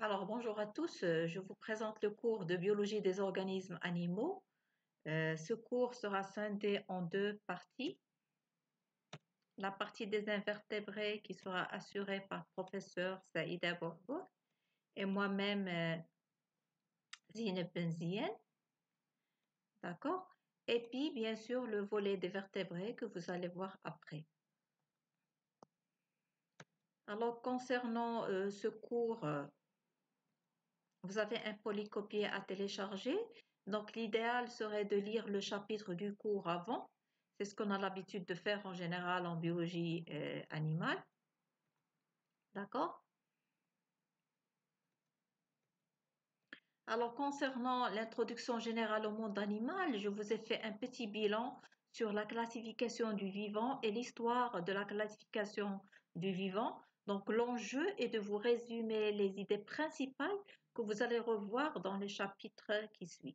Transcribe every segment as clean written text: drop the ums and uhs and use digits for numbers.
Alors, bonjour à tous. Je vous présente le cours de biologie des organismes animaux. Ce cours sera scindé en deux parties. La partie des invertébrés qui sera assurée par professeur Saïda Bourgour et moi-même Zineb Benziyen. D'accord? Et puis, bien sûr, le volet des vertébrés que vous allez voir après. Alors, concernant ce cours, vous avez un polycopier à télécharger. Donc, l'idéal serait de lire le chapitre du cours avant. C'est ce qu'on a l'habitude de faire en général en biologie animale. D'accord? Alors, concernant l'introduction générale au monde animal, je vous ai fait un petit bilan sur la classification du vivant et l'histoire de la classification du vivant. Donc, l'enjeu est de vous résumer les idées principales que vous allez revoir dans les chapitres qui suivent.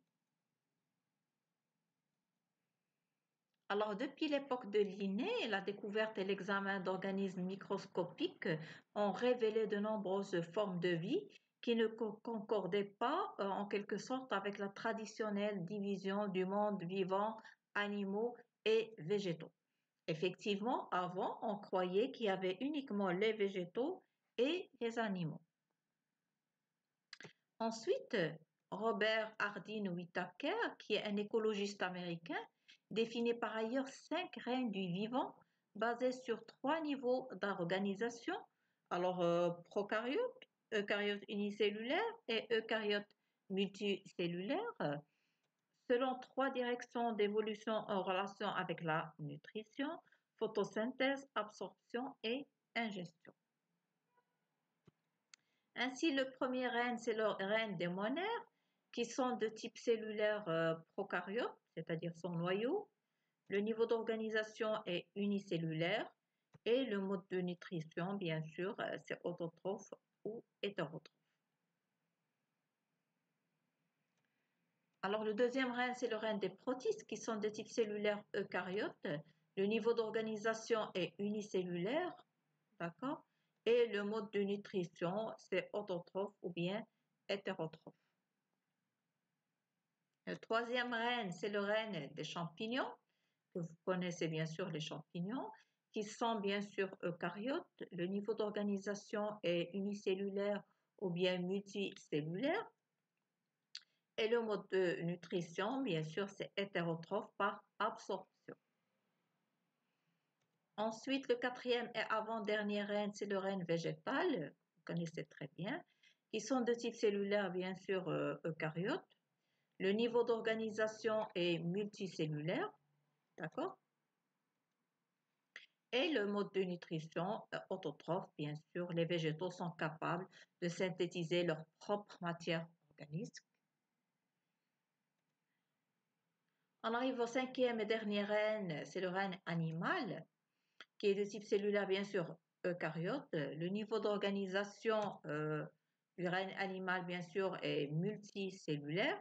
Alors, depuis l'époque de Linné, la découverte et l'examen d'organismes microscopiques ont révélé de nombreuses formes de vie qui ne concordaient pas, en quelque sorte, avec la traditionnelle division du monde vivant, animaux et végétaux. Effectivement, avant, on croyait qu'il y avait uniquement les végétaux et les animaux. Ensuite, Robert Hardin Whittaker, qui est un écologiste américain, définit par ailleurs 5 règnes du vivant basés sur 3 niveaux d'organisation. Alors, prokaryotes, eucaryotes unicellulaires et eucaryotes multicellulaires, selon 3 directions d'évolution en relation avec la nutrition, photosynthèse, absorption et ingestion. Ainsi, le premier règne, c'est le règne des monaires, qui sont de type cellulaire prokaryote, c'est-à-dire son noyau. Le niveau d'organisation est unicellulaire et le mode de nutrition, bien sûr, c'est autotrophe ou hétérotrophe. Alors, le deuxième règne, c'est le règne des protistes, qui sont de type cellulaire eucaryote. Le niveau d'organisation est unicellulaire, d'accord? Et le mode de nutrition, c'est autotrophe ou bien hétérotrophe. Le troisième règne, c'est le règne des champignons, que vous connaissez bien sûr les champignons, qui sont bien sûr eucaryotes. Le niveau d'organisation est unicellulaire ou bien multicellulaire. Et le mode de nutrition, bien sûr, c'est hétérotrophe par absorption. Ensuite, le quatrième et avant-dernier règne, c'est le règne végétal, vous connaissez très bien, qui sont de type cellulaire, bien sûr, eucaryotes. Le niveau d'organisation est multicellulaire, d'accord? Et le mode de nutrition autotrophe, bien sûr, les végétaux sont capables de synthétiser leur propre matière organique. On arrive au cinquième et dernier règne, c'est le règne animal, qui est de type cellulaire, bien sûr, eucaryote. Le niveau d'organisation du règne animal, bien sûr, est multicellulaire,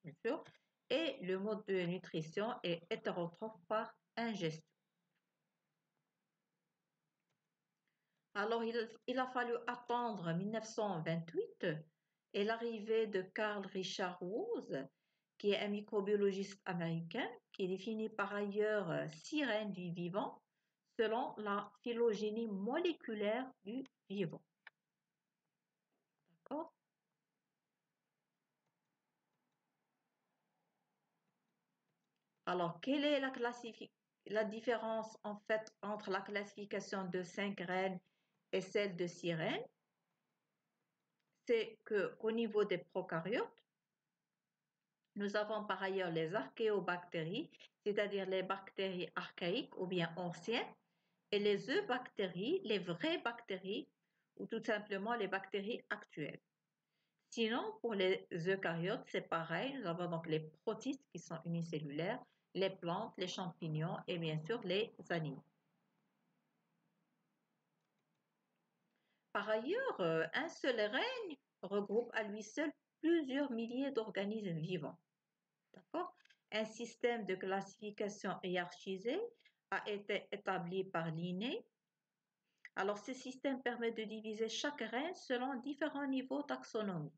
bien sûr, et le mode de nutrition est hétérotrophe par ingestion. Alors, il a fallu attendre 1928 et l'arrivée de Carl Richard Woese, qui est un microbiologiste américain, qui définit par ailleurs 6 règnes du vivant selon la phylogénie moléculaire du vivant. D'accord? Alors, quelle est la différence en fait entre la classification de 5 règnes et celle de 6 règnes? C'est qu'au niveau des prokaryotes, nous avons par ailleurs les archéobactéries, c'est-à-dire les bactéries archaïques ou bien anciennes, et les eubactéries, les vraies bactéries, ou tout simplement les bactéries actuelles. Sinon, pour les eucaryotes, c'est pareil. Nous avons donc les protistes qui sont unicellulaires, les plantes, les champignons et bien sûr les animaux. Par ailleurs, un seul règne regroupe à lui seul plusieurs milliers d'organismes vivants. D'accord? Un système de classification hiérarchisé a été établi par Linné Alors, ce système permet de diviser chaque reine selon différents niveaux taxonomiques.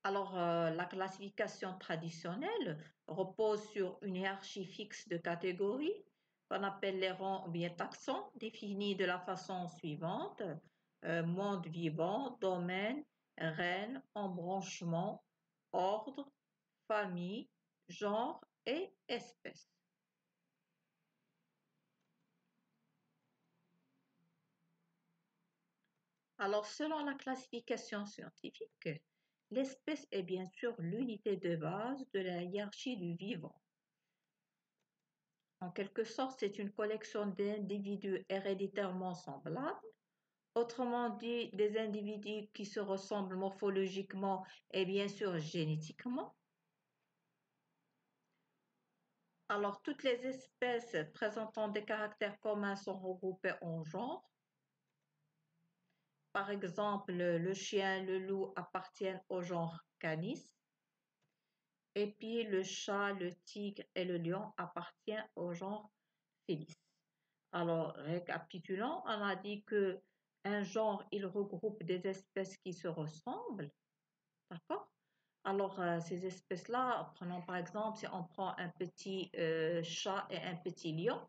Alors, la classification traditionnelle repose sur une hiérarchie fixe de catégories qu'on appelle les rangs ou bien taxons, définis de la façon suivante: monde vivant, domaine, reine, embranchement, ordre, famille, genre et espèce. Alors, selon la classification scientifique, l'espèce est bien sûr l'unité de base de la hiérarchie du vivant. En quelque sorte, c'est une collection d'individus héréditairement semblables, autrement dit, des individus qui se ressemblent morphologiquement et bien sûr génétiquement. Alors, toutes les espèces présentant des caractères communs sont regroupées en genres. Par exemple, le chien, le loup appartiennent au genre Canis. Et puis le chat, le tigre et le lion appartiennent au genre Felis. Alors, récapitulons, on a dit que un genre, il regroupe des espèces qui se ressemblent, d'accord? Alors, ces espèces-là, prenons par exemple, si on prend un petit chat et un petit lion,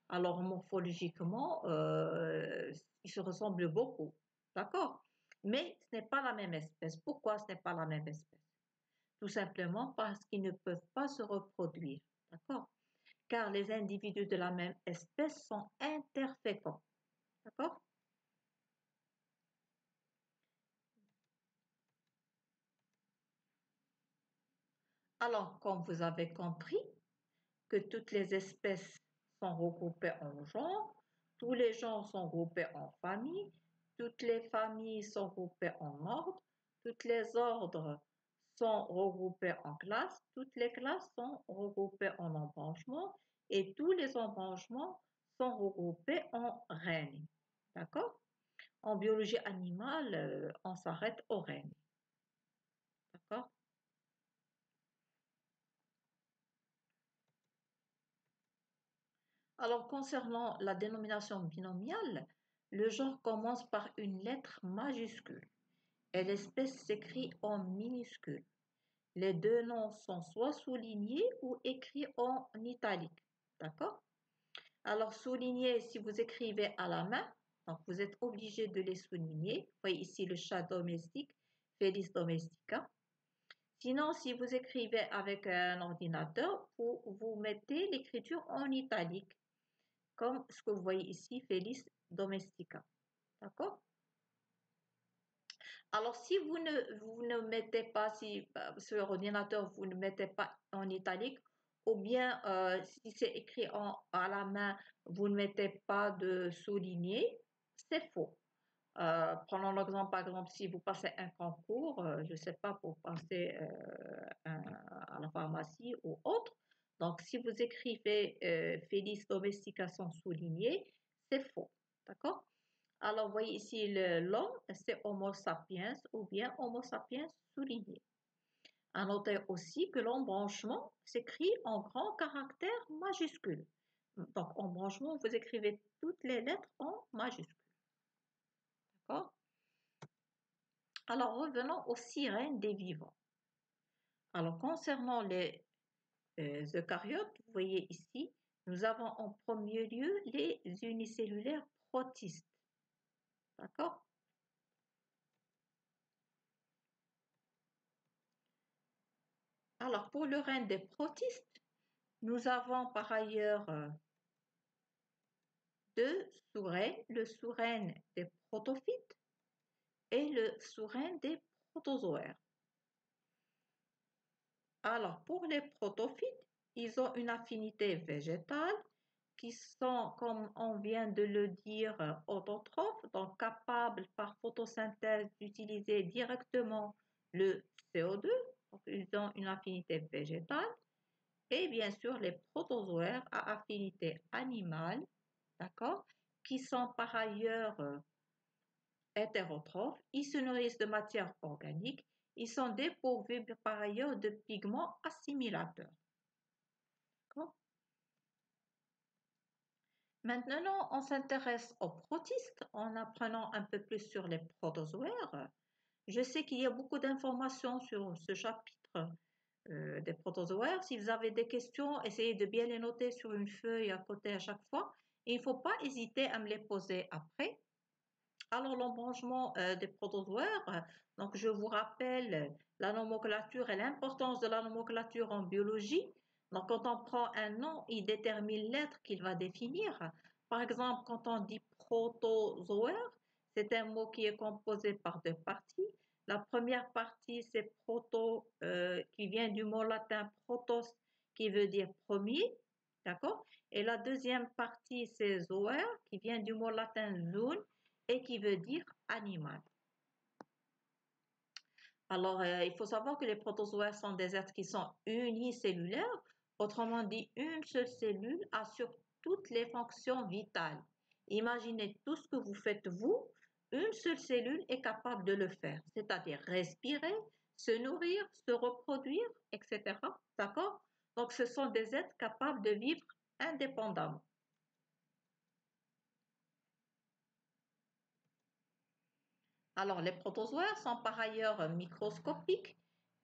alors morphologiquement, ils se ressemblent beaucoup, d'accord? Mais ce n'est pas la même espèce. Pourquoi ce n'est pas la même espèce? Tout simplement parce qu'ils ne peuvent pas se reproduire, d'accord? Car les individus de la même espèce sont interféconds, d'accord? Alors, comme vous avez compris que toutes les espèces sont regroupées en genres, tous les genres sont groupés en familles, toutes les familles sont groupées en ordres, tous les ordres sont regroupés en classes, toutes les classes sont regroupées en embranchements et tous les embranchements sont regroupés en règnes. D'accord? En biologie animale, on s'arrête au règne. D'accord? Alors, concernant la dénomination binomiale, le genre commence par une lettre majuscule et l'espèce s'écrit en minuscule. Les deux noms sont soit soulignés ou écrits en italique. D'accord? Alors, souligner, si vous écrivez à la main, donc vous êtes obligé de les souligner. Vous voyez ici le chat domestique, Felis domestica. Sinon, si vous écrivez avec un ordinateur, vous mettez l'écriture en italique, comme ce que vous voyez ici, Felis domestica. D'accord? Alors, si vous ne mettez pas, si sur l'ordinateur, vous ne mettez pas en italique, ou bien si c'est écrit à la main, vous ne mettez pas de souligné, c'est faux. Prenons l'exemple, par exemple, si vous passez un concours, je ne sais pas, pour passer à la pharmacie ou autre. Donc, si vous écrivez Felis domestica sans souligner, c'est faux. D'accord? Alors, vous voyez ici l'homme, c'est Homo sapiens ou bien Homo sapiens souligné. À noter aussi que l'embranchement s'écrit en grands caractères majuscules. Donc, embranchement, vous écrivez toutes les lettres en majuscules. D'accord? Alors, revenons aux sirènes des vivants. Alors, concernant les eucaryotes, vous voyez ici, nous avons en premier lieu les unicellulaires protistes. D'accord? Alors, pour le règne des protistes, nous avons par ailleurs deux sous-règnes, le sous-règne des protophytes et le sous-règne des protozoaires. Alors, pour les protophytes, ils ont une affinité végétale qui sont, comme on vient de le dire, autotrophes, donc capables par photosynthèse d'utiliser directement le CO2, donc ils ont une affinité végétale, et bien sûr les protozoaires à affinité animale, d'accord, qui sont par ailleurs hétérotrophes, ils se nourrissent de matière organique, ils sont dépourvus par ailleurs de pigments assimilateurs. D'accord? Maintenant, on s'intéresse aux protistes en apprenant un peu plus sur les protozoaires. Je sais qu'il y a beaucoup d'informations sur ce chapitre des protozoaires. Si vous avez des questions, essayez de bien les noter sur une feuille à côté à chaque fois. Et il ne faut pas hésiter à me les poser après. Alors, l'embranchement des protozoaires, donc je vous rappelle la nomenclature et l'importance de la nomenclature en biologie. Donc, quand on prend un nom, il détermine l'être qu'il va définir. Par exemple, quand on dit protozoaire, c'est un mot qui est composé par deux parties. La première partie, c'est proto, qui vient du mot latin protos, qui veut dire premier, d'accord? Et la deuxième partie, c'est zoaire, qui vient du mot latin zoon, et qui veut dire animal. Alors, il faut savoir que les protozoaires sont des êtres qui sont unicellulaires. Autrement dit, une seule cellule assure toutes les fonctions vitales. Imaginez tout ce que vous faites vous, une seule cellule est capable de le faire, c'est-à-dire respirer, se nourrir, se reproduire, etc. D'accord? Donc, ce sont des êtres capables de vivre indépendamment. Alors, les protozoaires sont par ailleurs microscopiques.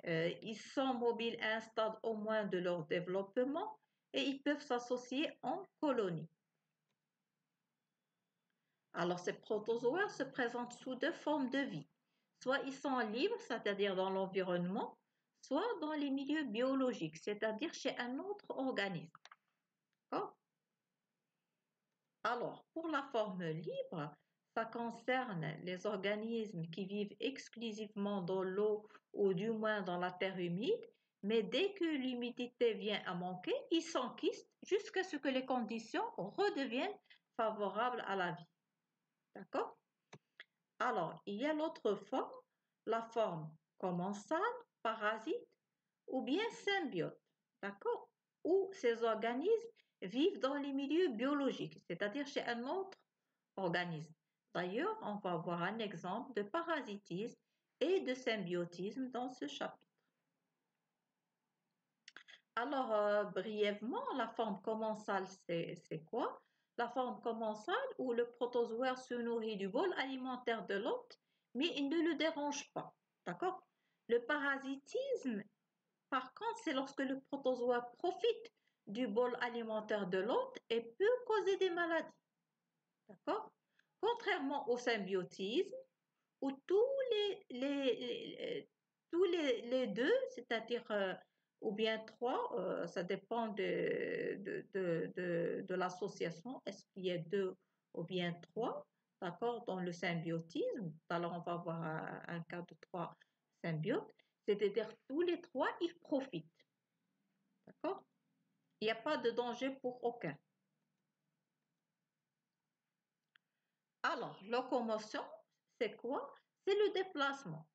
Ils sont mobiles à un stade au moins de leur développement et ils peuvent s'associer en colonies. Alors, ces protozoaires se présentent sous deux formes de vie. Soit ils sont libres, c'est-à-dire dans l'environnement, soit dans les milieux biologiques, c'est-à-dire chez un autre organisme. D'accord? Alors, pour la forme libre, ça concerne les organismes qui vivent exclusivement dans l'eau ou du moins dans la terre humide, mais dès que l'humidité vient à manquer, ils s'enquistent jusqu'à ce que les conditions redeviennent favorables à la vie. D'accord? Alors, il y a l'autre forme, la forme commensale, parasite ou bien symbiote. D'accord? Où ces organismes vivent dans les milieux biologiques, c'est-à-dire chez un autre organisme. D'ailleurs, on va voir un exemple de parasitisme et de symbiotisme dans ce chapitre. Alors, brièvement, la forme commensale, c'est quoi? La forme commensale où le protozoaire se nourrit du bol alimentaire de l'hôte, mais il ne le dérange pas. D'accord? Le parasitisme, par contre, c'est lorsque le protozoaire profite du bol alimentaire de l'hôte et peut causer des maladies. D'accord? Contrairement au symbiotisme, où tous les deux, c'est-à-dire ou bien trois, ça dépend de l'association, est-ce qu'il y a deux ou bien trois, d'accord, dans le symbiotisme. Alors, on va avoir un cas de trois symbiotes, c'est-à-dire tous les trois, ils profitent, d'accord? Il n'y a pas de danger pour aucun. Alors, locomotion, c'est quoi? C'est le déplacement.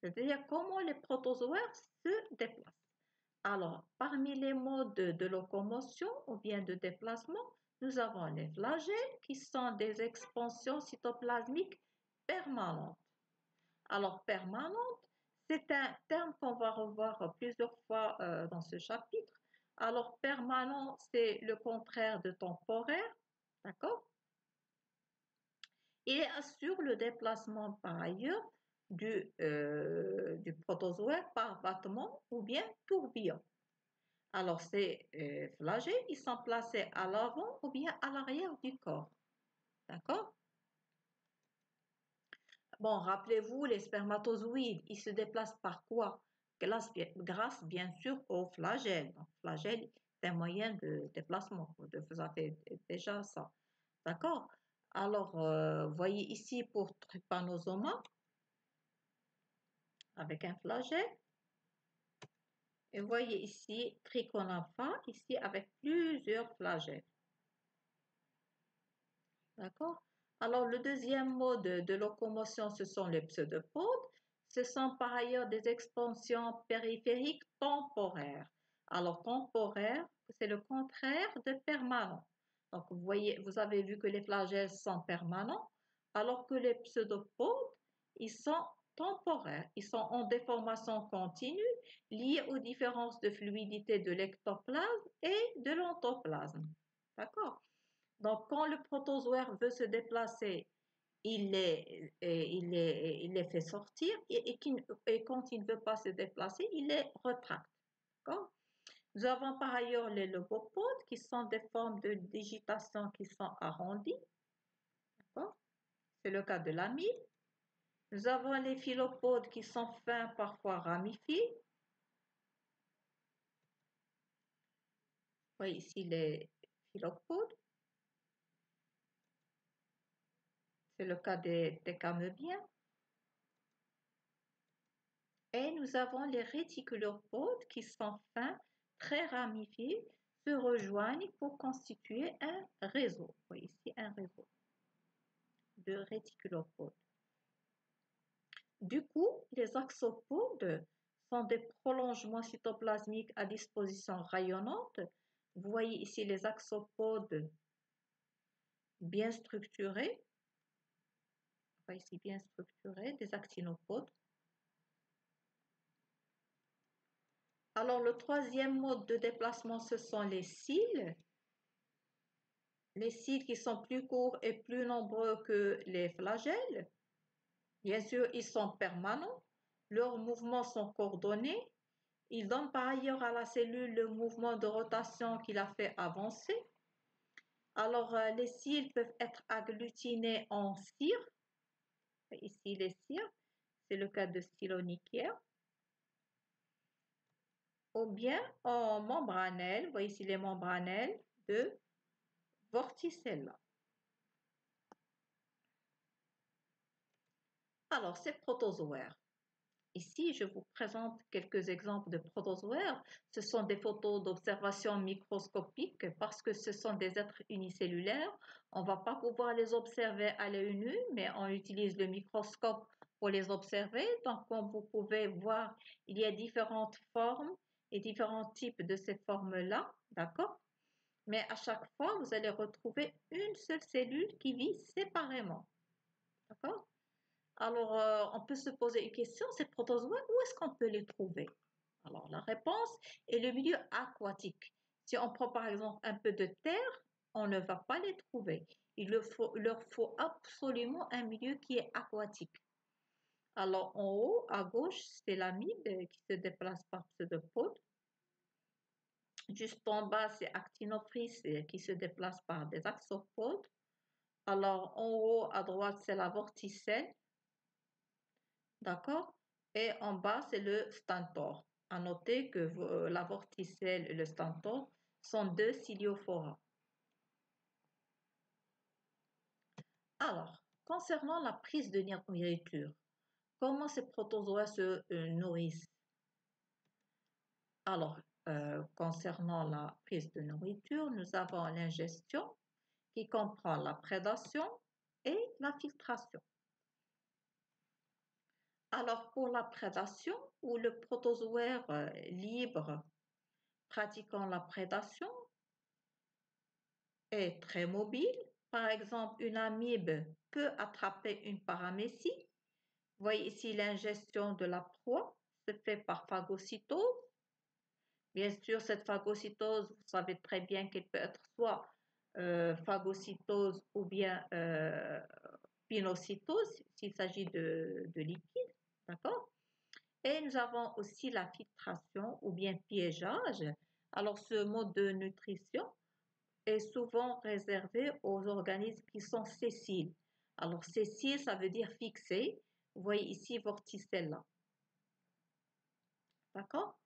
C'est-à-dire comment les protozoaires se déplacent. Alors, parmi les modes de locomotion ou bien de déplacement, nous avons les flagelles qui sont des expansions cytoplasmiques permanentes. Alors, permanente, c'est un terme qu'on va revoir plusieurs fois dans ce chapitre. Alors, permanent, c'est le contraire de temporaire, d'accord? Et assure le déplacement par ailleurs du protozoaire par battement ou bien tourbillon. Alors, ces flagelles, ils sont placés à l'avant ou bien à l'arrière du corps. D'accord? Bon, rappelez-vous, les spermatozoïdes, ils se déplacent par quoi? Grâce bien sûr aux flagelles. Donc, flagelle, c'est un moyen de déplacement. Vous avez déjà ça. D'accord? Alors, voyez ici pour Trypanosoma, avec un flagelle. Et voyez ici Trichonapha, ici avec plusieurs flagelles. D'accord? Alors, le deuxième mode de locomotion, ce sont les pseudopodes. Ce sont par ailleurs des expansions périphériques temporaires. Alors, temporaire, c'est le contraire de permanent. Donc, vous voyez, vous avez vu que les flagelles sont permanents, alors que les pseudopodes, ils sont temporaires. Ils sont en déformation continue liée aux différences de fluidité de l'ectoplasme et de l'entoplasme. D'accord? Donc, quand le protozoaire veut se déplacer, il les fait sortir et quand il ne veut pas se déplacer, il les retracte. Nous avons par ailleurs les logopodes qui sont des formes de digitation qui sont arrondies. C'est le cas de l'amide. Nous avons les philopodes qui sont fins, parfois ramifiés. Vous voyez ici les philopodes. C'est le cas des camebiens. Et nous avons les réticulopodes qui sont fins, très ramifiés, se rejoignent pour constituer un réseau. Vous voyez ici un réseau de réticulopodes. Du coup, les axopodes sont des prolongements cytoplasmiques à disposition rayonnante. Vous voyez ici les axopodes bien structurés. Vous voyez ici bien structurés, des actinopodes. Alors, le troisième mode de déplacement, ce sont les cils. Les cils qui sont plus courts et plus nombreux que les flagelles. Bien sûr, ils sont permanents. Leurs mouvements sont coordonnés. Ils donnent par ailleurs à la cellule le mouvement de rotation qui la fait avancer. Alors, les cils peuvent être agglutinés en cires. Ici, les cires, c'est le cas de stylonychiaire. Ou bien en membranelles. Vous voyez ici les membranelles de Vorticella. Alors, ces protozoaires. Ici, je vous présente quelques exemples de protozoaires. Ce sont des photos d'observation microscopique parce que ce sont des êtres unicellulaires. On ne va pas pouvoir les observer à l'œil nu, mais on utilise le microscope pour les observer. Donc, comme vous pouvez voir, il y a différentes formes et différents types de ces formes-là, d'accord? Mais à chaque fois, vous allez retrouver une seule cellule qui vit séparément, d'accord? Alors, on peut se poser une question, ces protozoaires, où est-ce qu'on peut les trouver? Alors, la réponse est le milieu aquatique. Si on prend par exemple un peu de terre, on ne va pas les trouver. Leur faut absolument un milieu qui est aquatique. Alors, en haut, à gauche, c'est l'amide qui se déplace par pseudopode. Juste en bas, c'est Actinophrys qui se déplace par des axopodes. Alors, en haut, à droite, c'est la vorticelle. D'accord? Et en bas, c'est le stentor. À noter que la vorticelle et le stentor sont deux ciliophora. Alors, concernant la prise de nourriture, comment ces protozoa se nourrissent? Alors, concernant la prise de nourriture, nous avons l'ingestion qui comprend la prédation et la filtration. Alors, pour la prédation, ou le protozoaire libre pratiquant la prédation est très mobile. Par exemple, une amibe peut attraper une paramécie. Vous voyez ici l'ingestion de la proie se fait par phagocytose. Bien sûr, cette phagocytose, vous savez très bien qu'elle peut être soit phagocytose ou bien pinocytose s'il s'agit de liquide. D'accord? Et nous avons aussi la filtration ou bien piégeage. Alors, ce mode de nutrition est souvent réservé aux organismes qui sont sessiles. Alors, sessile, ça veut dire fixé. Vous voyez ici Vorticella. D'accord?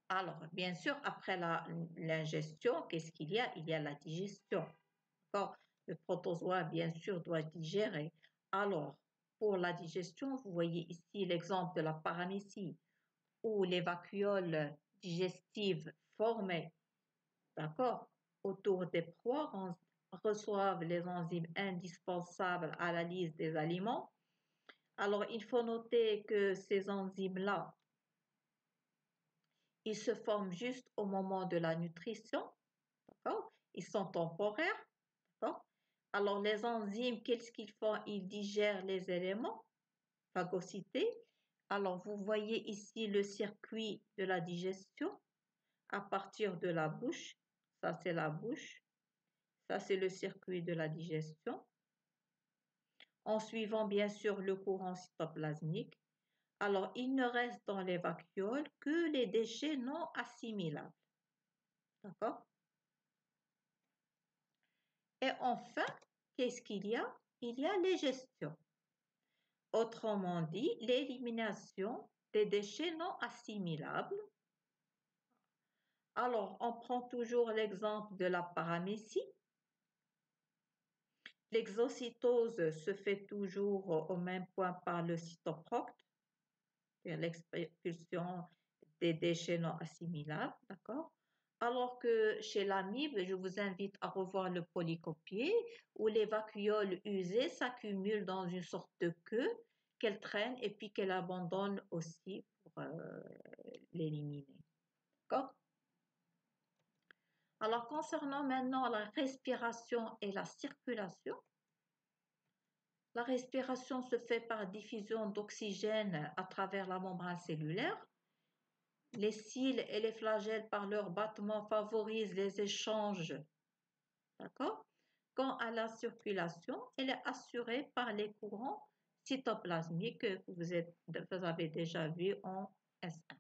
Alors, bien sûr, après l'ingestion, qu'est-ce qu'il y a? Il y a la digestion. D'accord? Le protozoa, bien sûr, doit digérer. Alors, pour la digestion, vous voyez ici l'exemple de la paramécie où les vacuoles digestives formées, d'accord, autour des proies reçoivent les enzymes indispensables à la lyse des aliments. Alors, il faut noter que ces enzymes-là, ils se forment juste au moment de la nutrition, d'accord? Ils sont temporaires, d'accord? Alors, les enzymes, qu'est-ce qu'ils font? Ils digèrent les éléments phagocytés. Alors, vous voyez ici le circuit de la digestion à partir de la bouche. Ça, c'est la bouche. Ça, c'est le circuit de la digestion. En suivant bien sûr le courant cytoplasmique. Alors, il ne reste dans les vacuoles que les déchets non assimilables. D'accord? Et enfin, qu'est-ce qu'il y a? Il y a l'égestion. Autrement dit, l'élimination des déchets non assimilables. Alors, on prend toujours l'exemple de la paramécie. L'exocytose se fait toujours au même point par le cytoprocte, l'expulsion des déchets non assimilables, d'accord? Alors que chez l'amibe, je vous invite à revoir le polycopier où les vacuoles usées s'accumulent dans une sorte de queue qu'elle traîne et puis qu'elle abandonne aussi pour l'éliminer. D'accord? Alors concernant maintenant la respiration et la circulation, la respiration se fait par diffusion d'oxygène à travers la membrane cellulaire. Les cils et les flagelles, par leur battement, favorisent les échanges. D'accord? Quant à la circulation, elle est assurée par les courants cytoplasmiques que vous avez déjà vus en S1.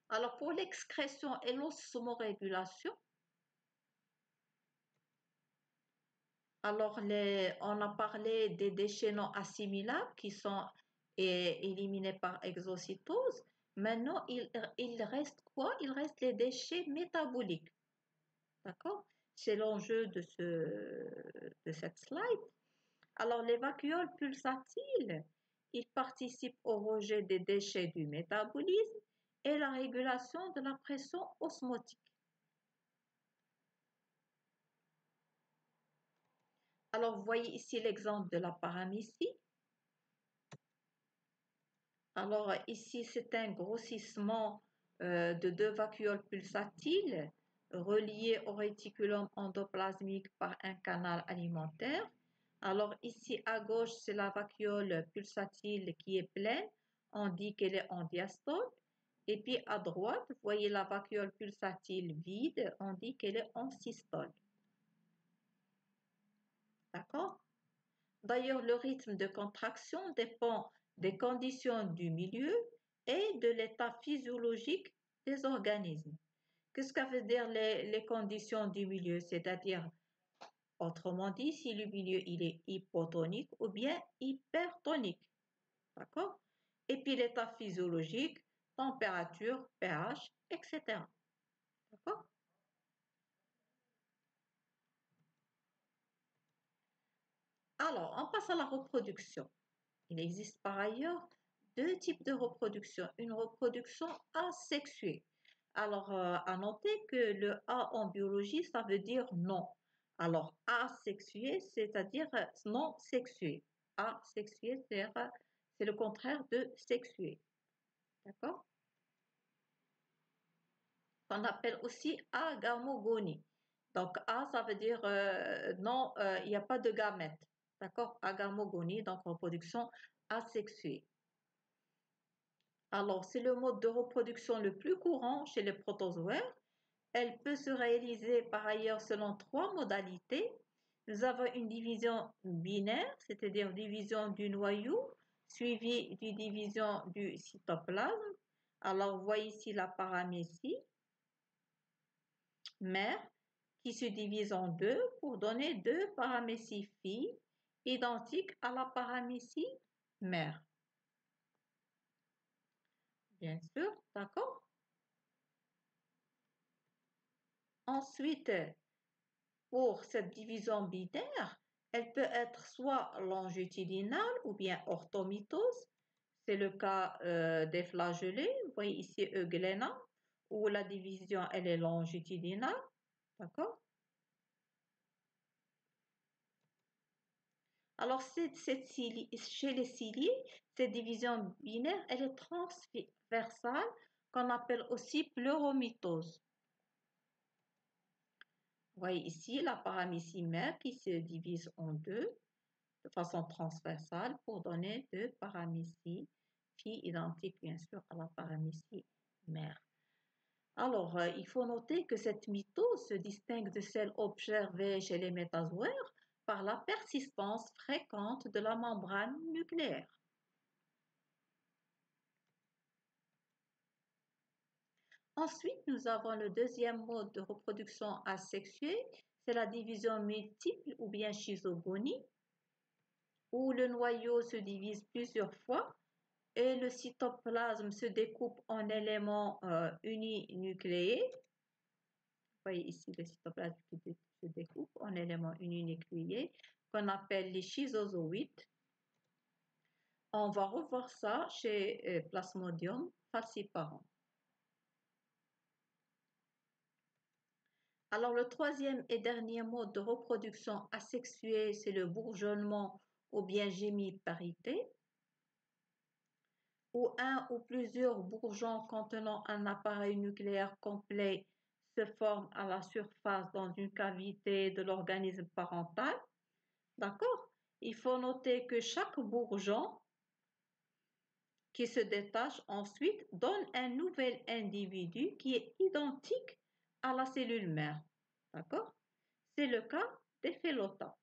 Alors, pour l'excrétion et l'osmorégulation, alors on a parlé des déchets non assimilables qui sont éliminés par exocytose. Maintenant, il reste quoi? Il reste les déchets métaboliques. D'accord? C'est l'enjeu de cette slide. Alors, les vacuoles pulsatiles, ils participent au rejet des déchets du métabolisme et la régulation de la pression osmotique. Alors, vous voyez ici l'exemple de la paramécie. Alors, ici, c'est un grossissement de deux vacuoles pulsatiles reliées au réticulum endoplasmique par un canal alimentaire. Alors, ici, à gauche, c'est la vacuole pulsatile qui est pleine. On dit qu'elle est en diastole. Et puis, à droite, vous voyez la vacuole pulsatile vide. On dit qu'elle est en systole. D'accord? D'ailleurs, le rythme de contraction dépend des conditions du milieu et de l'état physiologique des organismes. Qu'est-ce que veut dire les conditions du milieu? C'est-à-dire, autrement dit, si le milieu il est hypotonique ou bien hypertonique. D'accord? Et puis l'état physiologique, température, pH, etc. D'accord? Alors, on passe à la reproduction. Il existe par ailleurs deux types de reproduction. Une reproduction asexuée. Alors, à noter que le A en biologie, ça veut dire non. Alors, asexué, c'est-à-dire non sexué. Asexué, c'est le contraire de sexué. D'accord? Qu'on appelle aussi agamogonie. Donc, A, ça veut dire non, il n'y a pas de gamètes. D'accord? Agamogonie, donc reproduction asexuée. Alors, c'est le mode de reproduction le plus courant chez les protozoaires. Elle peut se réaliser par ailleurs selon trois modalités. Nous avons une division binaire, c'est-à-dire division du noyau, suivie d'une division du cytoplasme. Alors, vous voyez ici la paramécie mère qui se divise en deux pour donner deux paraméties filles identiques à la paramécie mère. Bien sûr, d'accord? Ensuite, pour cette division binaire, elle peut être soit longitudinale ou bien orthomitose. C'est le cas des flagellés. Vous voyez ici Euglena, où la division elle est longitudinale. D'accord? Alors, chez les ciliés, cette division binaire, elle est transversale, qu'on appelle aussi pleuromitose. Vous voyez ici la paramécie mère qui se divise en deux de façon transversale pour donner deux paraméties filles identiques bien sûr à la paramécie mère. Alors, il faut noter que cette mitose se distingue de celle observée chez les métazoaires par la persistance fréquente de la membrane nucléaire. Ensuite, nous avons le deuxième mode de reproduction asexuée, c'est la division multiple ou bien schizogonie, où le noyau se divise plusieurs fois et le cytoplasme se découpe en éléments uninucléés. Vous voyez ici le cytoplasme qui se découpe en éléments uninucléés qu'on appelle les schizozoïdes. On va revoir ça chez Plasmodium falciparum. Alors le troisième et dernier mode de reproduction asexuée, c'est le bourgeonnement ou bien gémiparité, où un ou plusieurs bourgeons contenant un appareil nucléaire complet se forment à la surface dans une cavité de l'organisme parental. D'accord? Il faut noter que chaque bourgeon qui se détache ensuite donne un nouvel individu qui est identique à la cellule mère. D'accord? C'est le cas des phyllotas.